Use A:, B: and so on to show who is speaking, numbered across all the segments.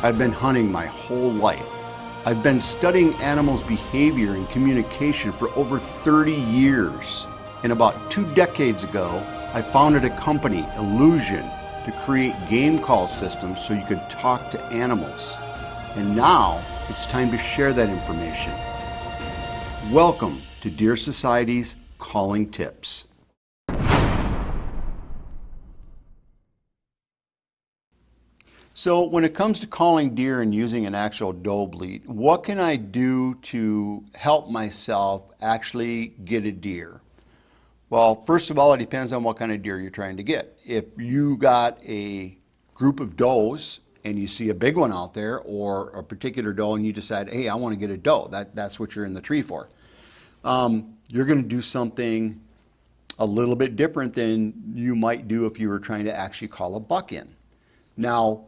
A: I've been hunting my whole life. I've been studying animals' behavior and communication for over 30 years. And about 2 decades ago, I founded a company, Illusion, to create game call systems so you could talk to animals. And now it's time to share that information. Welcome to Deer Society's Calling Tips. So when it comes to calling deer and using an actual doe bleat, what can I do to help myself actually get a deer? Well, first of all, it depends on what kind of deer you're trying to get. If you got a group of does and you see a big one out there or a particular doe and you decide, hey, I want to get a doe, that's what you're in the tree for. You're going to do something a little bit different than you might do if you were trying to actually call a buck in. Now,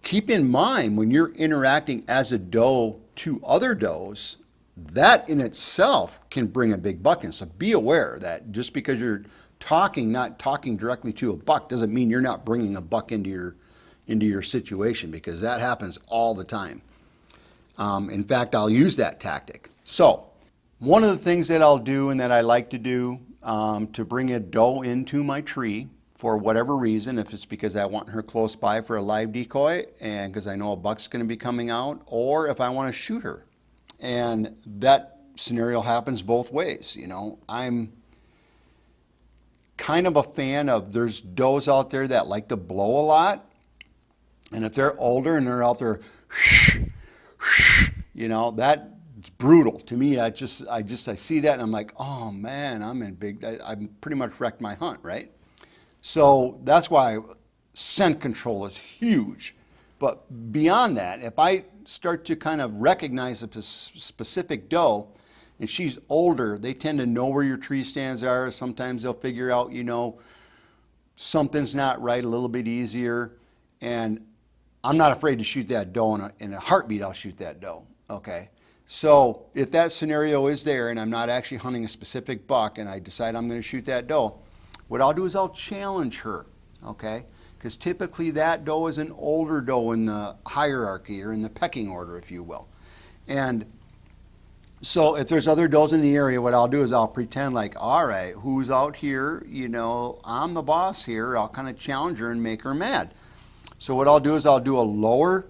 A: keep in mind when you're interacting as a doe to other does, that in itself can bring a big buck in. So be aware that just because you're not talking directly to a buck doesn't mean you're not bringing a buck into your situation, because that happens all the time. In fact, I'll use that tactic. So one of the things that I'll do and that I like to do to bring a doe into my tree, for whatever reason, if it's because I want her close by for a live decoy and because I know a buck's going to be coming out, or if I want to shoot her. And that scenario happens both ways. You know, I'm kind of a fan of, there's does out there that like to blow a lot. And if they're older and they're out there, you know, that's brutal to me. I see that and I'm like, oh man, I'm pretty much wrecked my hunt, right? So that's why scent control is huge. But beyond that, if I start to kind of recognize a specific doe and she's older, they tend to know where your tree stands are. Sometimes they'll figure out, you know, something's not right a little bit easier. And I'm not afraid to shoot that doe in a heartbeat. I'll shoot that doe. Okay. So if that scenario is there and I'm not actually hunting a specific buck and I decide I'm going to shoot that doe, what I'll do is I'll challenge her, okay? Because typically that doe is an older doe in the hierarchy or in the pecking order, if you will. And so if there's other does in the area, what I'll do is I'll pretend like, all right, who's out here? You know, I'm the boss here. I'll kind of challenge her and make her mad. So what I'll do is I'll do a lower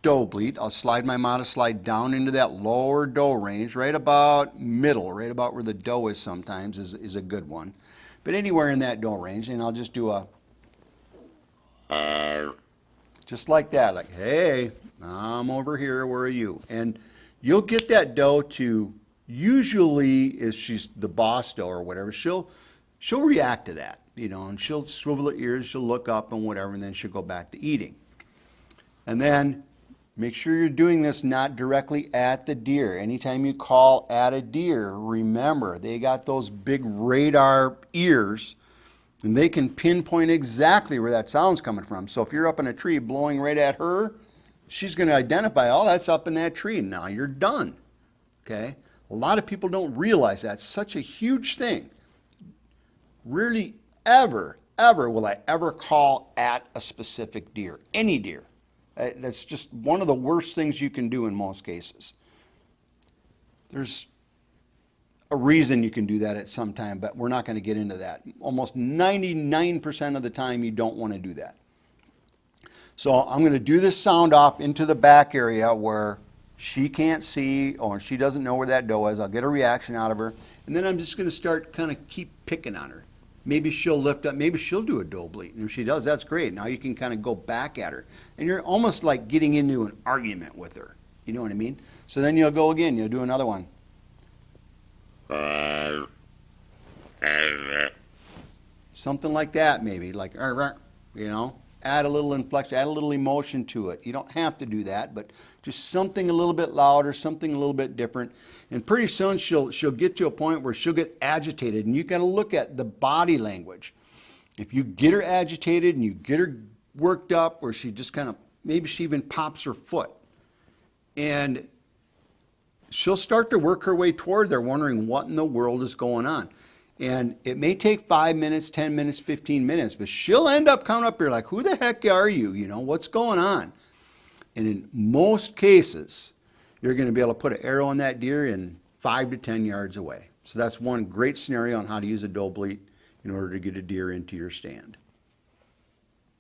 A: doe bleat. I'll slide my modest slide down into that lower doe range, right about middle, right about where the doe is sometimes is a good one. But anywhere in that doe range, and I'll just do a, just like that, like, hey, I'm over here, where are you? And you'll get that doe to, usually if she's the boss doe or whatever, she'll react to that, you know, and she'll swivel her ears, she'll look up and whatever, and then she'll go back to eating. And then make sure you're doing this not directly at the deer. Anytime you call at a deer, remember, they got those big radar ears and they can pinpoint exactly where that sound's coming from. So if you're up in a tree blowing right at her, she's going to identify, oh, that's up in that tree. Now you're done. Okay? A lot of people don't realize that's such a huge thing. Rarely ever will I ever call at a specific deer, any deer. That's just one of the worst things you can do in most cases. There's a reason you can do that at some time, but we're not going to get into that. Almost 99% of the time you don't want to do that. So I'm going to do this sound off into the back area where she can't see or she doesn't know where that doe is. I'll get a reaction out of her, and then I'm just going to start kind of keep picking on her. Maybe she'll lift up, maybe she'll do a doe bleat. And if she does, that's great. Now you can kind of go back at her. And you're almost like getting into an argument with her. You know what I mean? So then you'll go again, you'll do another one. Something like that maybe, like, you know, add a little inflection, add a little emotion to it. You don't have to do that, but just something a little bit louder, something a little bit different. And pretty soon she'll get to a point where she'll get agitated, and you got to look at the body language. If you get her agitated and you get her worked up, or she just kind of, maybe she even pops her foot, and she'll start to work her way toward there, wondering what in the world is going on. And it may take 5 minutes, 10 minutes, 15 minutes, but she'll end up coming up here like, who the heck are you? You know, what's going on? And in most cases, you're going to be able to put an arrow on that deer in 5 to 10 yards away. So that's one great scenario on how to use a doe bleat in order to get a deer into your stand.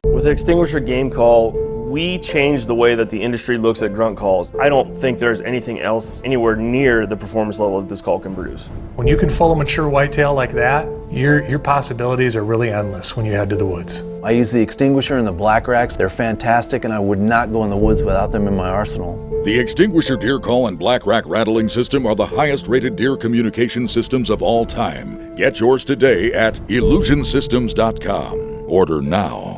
B: With the extinguisher game call, we changed the way that the industry looks at grunt calls. I don't think there's anything else anywhere near the performance level that this call can produce.
C: When you can full a mature whitetail like that, your possibilities are really endless when you head to the woods.
D: I use the extinguisher and the black racks. They're fantastic, and I would not go in the woods without them in my arsenal.
E: The extinguisher deer call and black rack rattling system are the highest rated deer communication systems of all time. Get yours today at illusionsystems.com. Order now.